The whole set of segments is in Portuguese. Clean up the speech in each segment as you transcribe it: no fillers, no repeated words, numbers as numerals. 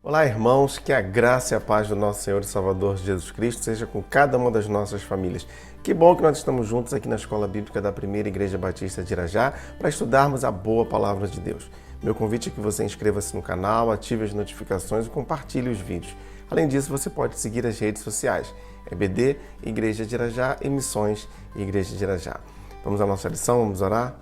Olá, irmãos, que a graça e a paz do nosso Senhor e Salvador Jesus Cristo seja com cada uma das nossas famílias. Que bom que nós estamos juntos aqui na Escola Bíblica da Primeira Igreja Batista de Irajá para estudarmos a boa palavra de Deus. Meu convite é que você inscreva-se no canal, ative as notificações e compartilhe os vídeos. Além disso, você pode seguir as redes sociais, EBD, Igreja de Irajá e Missões Igreja de Irajá. Vamos à nossa lição, vamos orar?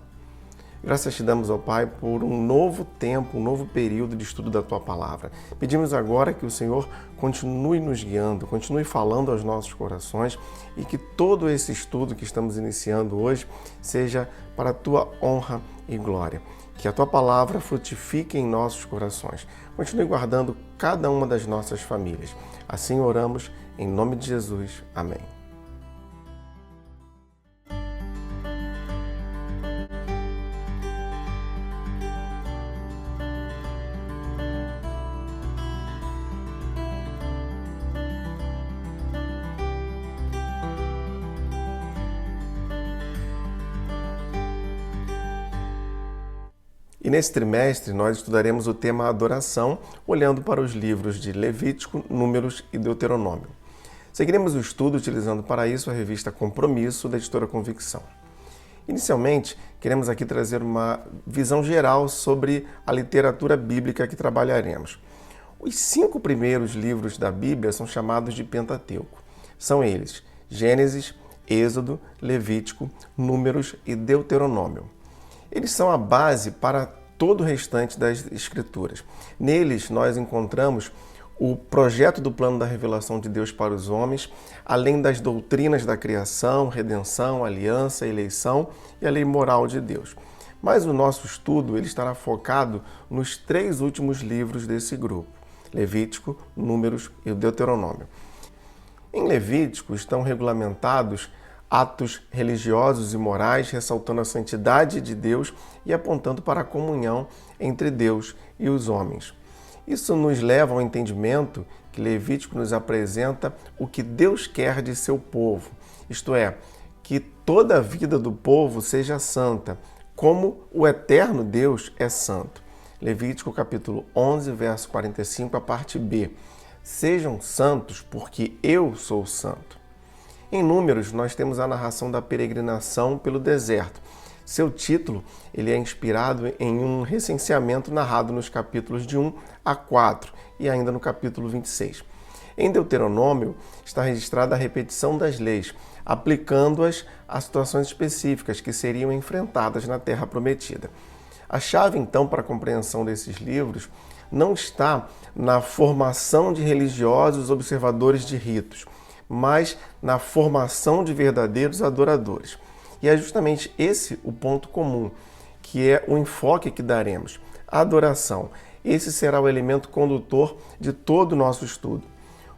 Graças te damos, ó Pai, por um novo tempo, um novo período de estudo da Tua Palavra. Pedimos agora que o Senhor continue nos guiando, continue falando aos nossos corações e que todo esse estudo que estamos iniciando hoje seja para a Tua honra e glória. Que a Tua Palavra frutifique em nossos corações. Continue guardando cada uma das nossas famílias. Assim oramos, em nome de Jesus. Amém. E nesse trimestre nós estudaremos o tema adoração, olhando para os livros de Levítico, Números e Deuteronômio. Seguiremos o estudo utilizando para isso a revista Compromisso, da editora Convicção. Inicialmente, queremos aqui trazer uma visão geral sobre a literatura bíblica que trabalharemos. Os 5 primeiros livros da Bíblia são chamados de Pentateuco. São eles Gênesis, Êxodo, Levítico, Números e Deuteronômio. Eles são a base para todo o restante das Escrituras. Neles nós encontramos o projeto do plano da revelação de Deus para os homens, além das doutrinas da criação, redenção, aliança, eleição e a lei moral de Deus. Mas o nosso estudo ele estará focado nos 3 últimos livros desse grupo, Levítico, Números e Deuteronômio. Em Levítico estão regulamentados atos religiosos e morais, ressaltando a santidade de Deus e apontando para a comunhão entre Deus e os homens. Isso nos leva ao entendimento que Levítico nos apresenta o que Deus quer de seu povo, isto é, que toda a vida do povo seja santa, como o eterno Deus é santo. Levítico capítulo 11, verso 45, a parte B. Sejam santos, porque eu sou santo. Em Números, nós temos a narração da peregrinação pelo deserto. Seu título ele é inspirado em um recenseamento narrado nos capítulos de 1 a 4 e ainda no capítulo 26. Em Deuteronômio, está registrada a repetição das leis, aplicando-as a situações específicas que seriam enfrentadas na Terra Prometida. A chave, então, para a compreensão desses livros não está na formação de religiosos observadores de ritos, mas na formação de verdadeiros adoradores. E é justamente esse o ponto comum, que é o enfoque que daremos. A adoração. Esse será o elemento condutor de todo o nosso estudo.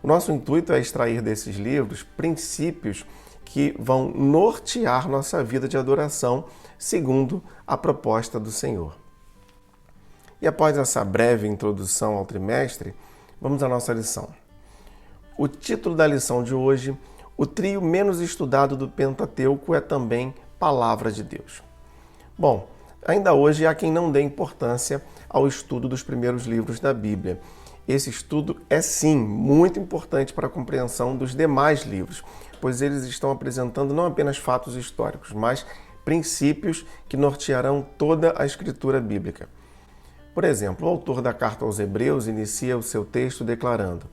O nosso intuito é extrair desses livros princípios que vão nortear nossa vida de adoração, segundo a proposta do Senhor. E após essa breve introdução ao trimestre, vamos à nossa lição. O título da lição de hoje, o trio menos estudado do Pentateuco é também Palavra de Deus. Bom, ainda hoje há quem não dê importância ao estudo dos primeiros livros da Bíblia. Esse estudo é sim muito importante para a compreensão dos demais livros, pois eles estão apresentando não apenas fatos históricos, mas princípios que nortearão toda a escritura bíblica. Por exemplo, o autor da carta aos Hebreus inicia o seu texto declarando: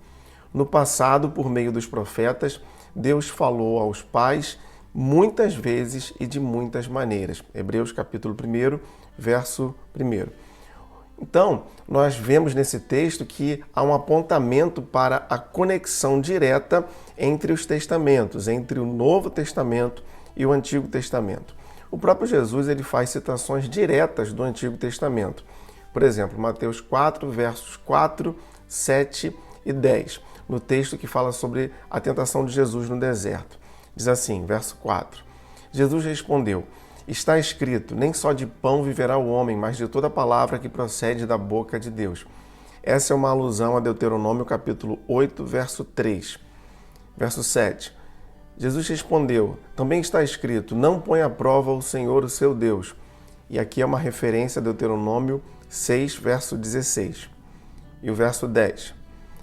no passado, por meio dos profetas, Deus falou aos pais muitas vezes e de muitas maneiras. Hebreus capítulo 1, verso 1. Então, nós vemos nesse texto que há um apontamento para a conexão direta entre os testamentos, entre o Novo Testamento e o Antigo Testamento. O próprio Jesus ele faz citações diretas do Antigo Testamento. Por exemplo, Mateus 4, versos 4, 7 e 10. No texto que fala sobre a tentação de Jesus no deserto. Diz assim, verso 4. Jesus respondeu: está escrito, nem só de pão viverá o homem, mas de toda palavra que procede da boca de Deus. Essa é uma alusão a Deuteronômio capítulo 8, verso 3. Verso 7. Jesus respondeu, também está escrito, não põe à prova o Senhor, o seu Deus. E aqui é uma referência a Deuteronômio 6, verso 16. E o verso 10.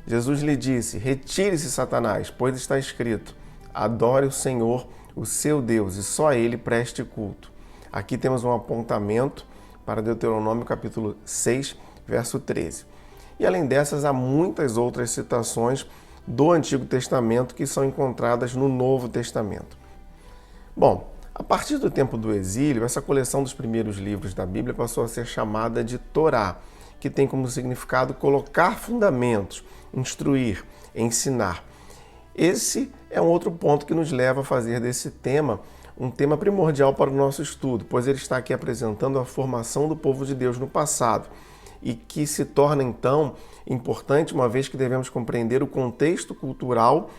Jesus lhe disse: retire-se, Satanás, pois está escrito: adore o Senhor, o seu Deus, e só a ele preste culto. Aqui temos um apontamento para Deuteronômio capítulo 6, verso 13. E além dessas, há muitas outras citações do Antigo Testamento que são encontradas no Novo Testamento. Bom, a partir do tempo do exílio, essa coleção dos primeiros livros da Bíblia passou a ser chamada de Torá, que tem como significado colocar fundamentos, instruir, ensinar. Esse é um outro ponto que nos leva a fazer desse tema um tema primordial para o nosso estudo, pois ele está aqui apresentando a formação do povo de Deus no passado e que se torna então importante uma vez que devemos compreender o contexto cultural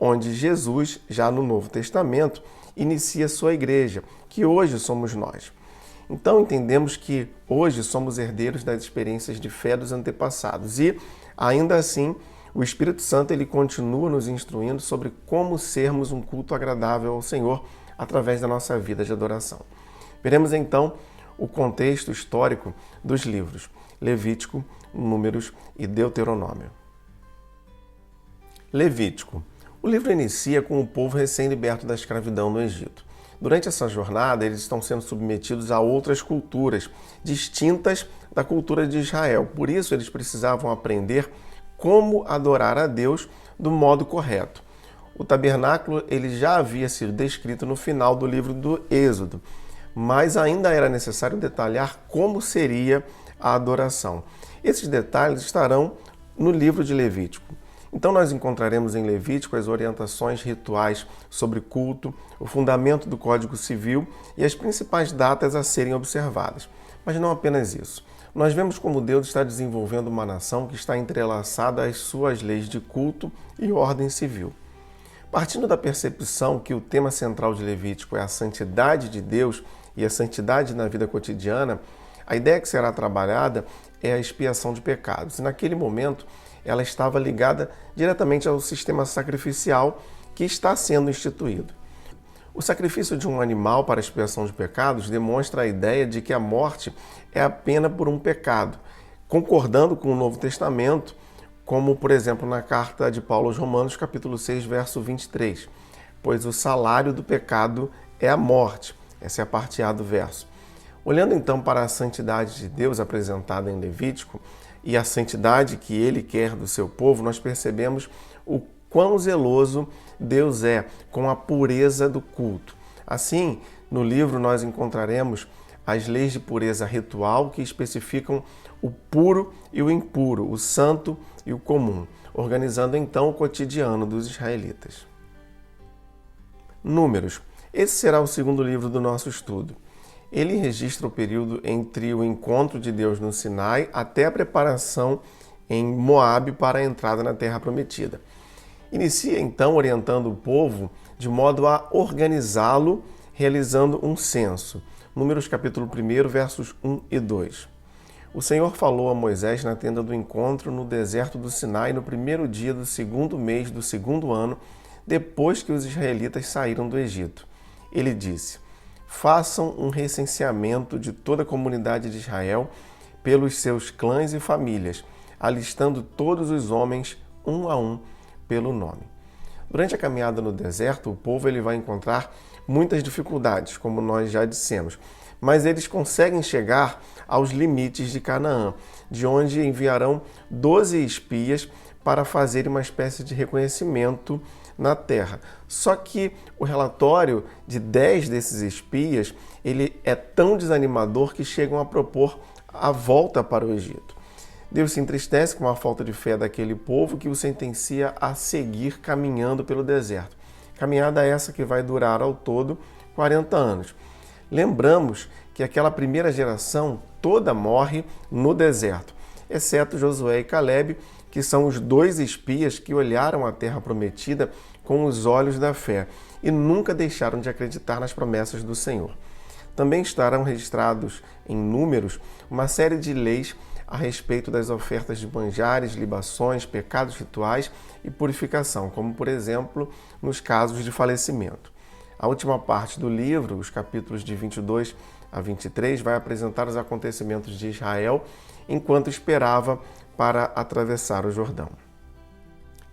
onde Jesus, já no Novo Testamento, inicia sua igreja, que hoje somos nós. Então entendemos que hoje somos herdeiros das experiências de fé dos antepassados e, ainda assim, o Espírito Santo ele continua nos instruindo sobre como sermos um culto agradável ao Senhor através da nossa vida de adoração. Veremos então o contexto histórico dos livros Levítico, Números e Deuteronômio. Levítico. O livro inicia com o povo recém-liberto da escravidão no Egito. Durante essa jornada, eles estão sendo submetidos a outras culturas, distintas da cultura de Israel. Por isso, eles precisavam aprender como adorar a Deus do modo correto. O tabernáculo ele já havia sido descrito no final do livro do Êxodo, mas ainda era necessário detalhar como seria a adoração. Esses detalhes estarão no livro de Levítico. Então nós encontraremos em Levítico as orientações rituais sobre culto, o fundamento do Código Civil e as principais datas a serem observadas. Mas não apenas isso. Nós vemos como Deus está desenvolvendo uma nação que está entrelaçada às suas leis de culto e ordem civil. Partindo da percepção que o tema central de Levítico é a santidade de Deus e a santidade na vida cotidiana, a ideia que será trabalhada é a expiação de pecados. E naquele momento, ela estava ligada diretamente ao sistema sacrificial que está sendo instituído. O sacrifício de um animal para a expiação de pecados demonstra a ideia de que a morte é a pena por um pecado, concordando com o Novo Testamento, como, por exemplo, na carta de Paulo aos Romanos, capítulo 6, verso 23. Pois o salário do pecado é a morte. Essa é a parte A do verso. Olhando então para a santidade de Deus apresentada em Levítico, e a santidade que ele quer do seu povo, nós percebemos o quão zeloso Deus é com a pureza do culto. Assim, no livro nós encontraremos as leis de pureza ritual que especificam o puro e o impuro, o santo e o comum, organizando então o cotidiano dos israelitas. Números. Esse será o segundo livro do nosso estudo. Ele registra o período entre o encontro de Deus no Sinai até a preparação em Moabe para a entrada na Terra Prometida. Inicia então orientando o povo de modo a organizá-lo, realizando um censo. Números capítulo 1, versos 1 e 2. O Senhor falou a Moisés na tenda do encontro no deserto do Sinai no primeiro dia do segundo mês do segundo ano, depois que os israelitas saíram do Egito. Ele disse: façam um recenseamento de toda a comunidade de Israel pelos seus clãs e famílias, alistando todos os homens, um a um, pelo nome. Durante a caminhada no deserto, o povo ele vai encontrar muitas dificuldades, como nós já dissemos, mas eles conseguem chegar aos limites de Canaã, de onde enviarão 12 espias para fazerem uma espécie de reconhecimento na terra. Só que o relatório de 10 desses espias, ele é tão desanimador que chegam a propor a volta para o Egito. Deus se entristece com a falta de fé daquele povo que o sentencia a seguir caminhando pelo deserto. Caminhada essa que vai durar ao todo 40 anos. Lembramos que aquela primeira geração toda morre no deserto, exceto Josué e Calebe, que são os 2 espias que olharam a terra prometida com os olhos da fé e nunca deixaram de acreditar nas promessas do Senhor. Também estarão registrados em Números uma série de leis a respeito das ofertas de manjares, libações, pecados rituais e purificação, como, por exemplo, nos casos de falecimento. A última parte do livro, os capítulos de 22 a 23, vai apresentar os acontecimentos de Israel enquanto esperava para atravessar o Jordão.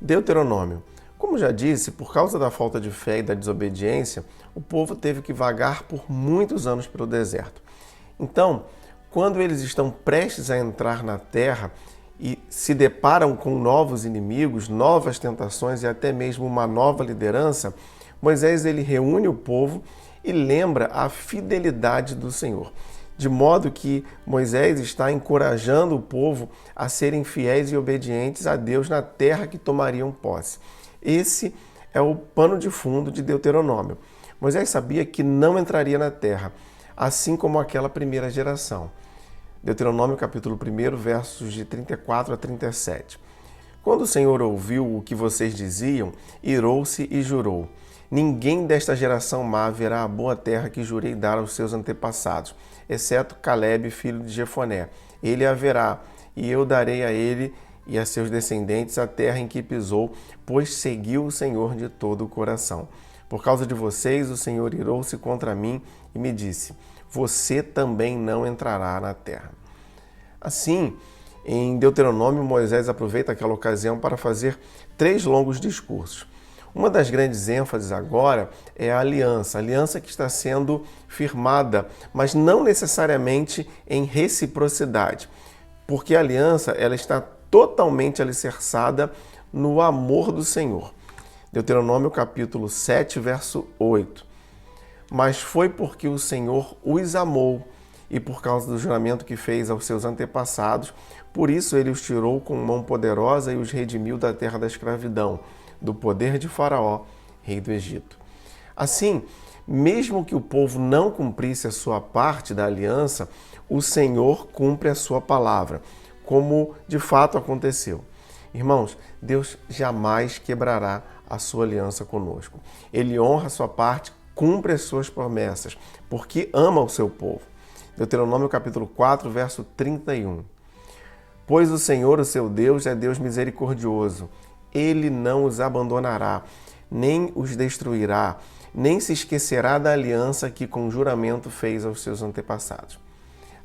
Deuteronômio. Como já disse, por causa da falta de fé e da desobediência, o povo teve que vagar por muitos anos pelo deserto. Então, quando eles estão prestes a entrar na terra e se deparam com novos inimigos, novas tentações e até mesmo uma nova liderança, Moisés ele reúne o povo e lembra a fidelidade do Senhor. De modo que Moisés está encorajando o povo a serem fiéis e obedientes a Deus na terra que tomariam posse. Esse é o pano de fundo de Deuteronômio. Moisés sabia que não entraria na terra, assim como aquela primeira geração. Deuteronômio capítulo 1, versos de 34 a 37. Quando o Senhor ouviu o que vocês diziam, irou-se e jurou: ninguém desta geração má verá a boa terra que jurei dar aos seus antepassados, exceto Calebe, filho de Jefoné. Ele a verá, e eu darei a ele e a seus descendentes a terra em que pisou, pois seguiu o Senhor de todo o coração. Por causa de vocês, o Senhor irou-se contra mim e me disse: você também não entrará na terra. Assim, em Deuteronômio, Moisés aproveita aquela ocasião para fazer 3 longos discursos. Uma das grandes ênfases agora é a aliança que está sendo firmada, mas não necessariamente em reciprocidade, porque a aliança ela está totalmente alicerçada no amor do Senhor. Deuteronômio capítulo 7, verso 8. Mas foi porque o Senhor os amou e por causa do juramento que fez aos seus antepassados, por isso ele os tirou com mão poderosa e os redimiu da terra da escravidão, do poder de Faraó, rei do Egito. Assim, mesmo que o povo não cumprisse a sua parte da aliança, o Senhor cumpre a sua palavra, como de fato aconteceu. Irmãos, Deus jamais quebrará a sua aliança conosco. Ele honra a sua parte, cumpre as suas promessas, porque ama o seu povo. Deuteronômio capítulo 4, verso 31. Pois o Senhor, o seu Deus, é Deus misericordioso. Ele não os abandonará, nem os destruirá, nem se esquecerá da aliança que com juramento fez aos seus antepassados.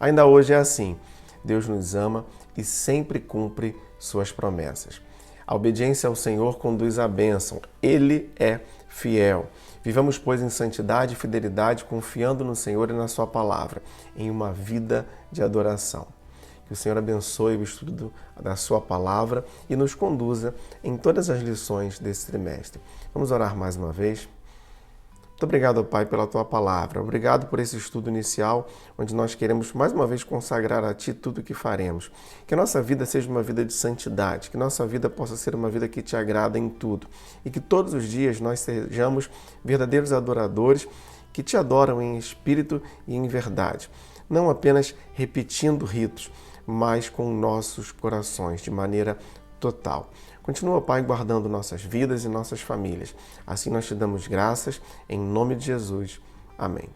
Ainda hoje é assim. Deus nos ama e sempre cumpre suas promessas. A obediência ao Senhor conduz à bênção. Ele é fiel. Vivamos, pois, em santidade e fidelidade, confiando no Senhor e na sua palavra, em uma vida de adoração. Que o Senhor abençoe o estudo da sua palavra e nos conduza em todas as lições desse trimestre. Vamos orar mais uma vez? Muito obrigado, Pai, pela tua palavra. Obrigado por esse estudo inicial, onde nós queremos mais uma vez consagrar a Ti tudo o que faremos. Que a nossa vida seja uma vida de santidade, que nossa vida possa ser uma vida que Te agrada em tudo e que todos os dias nós sejamos verdadeiros adoradores que Te adoram em espírito e em verdade, não apenas repetindo ritos, mas com nossos corações, de maneira total. Continua, Pai, guardando nossas vidas e nossas famílias. Assim nós Te damos graças, em nome de Jesus. Amém.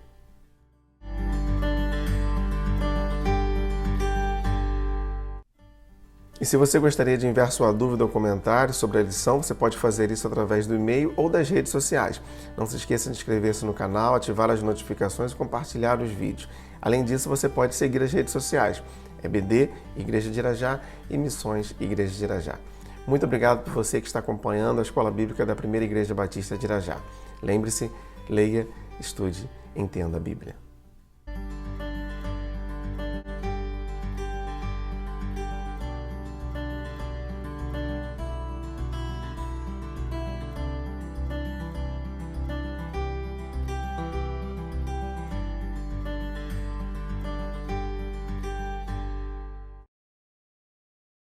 E se você gostaria de enviar sua dúvida ou comentário sobre a lição, você pode fazer isso através do e-mail ou das redes sociais. Não se esqueça de inscrever-se no canal, ativar as notificações e compartilhar os vídeos. Além disso, você pode seguir as redes sociais. EBD, Igreja de Irajá e Missões Igreja de Irajá. Muito obrigado por você que está acompanhando a Escola Bíblica da Primeira Igreja Batista de Irajá. Lembre-se, leia, estude, entenda a Bíblia.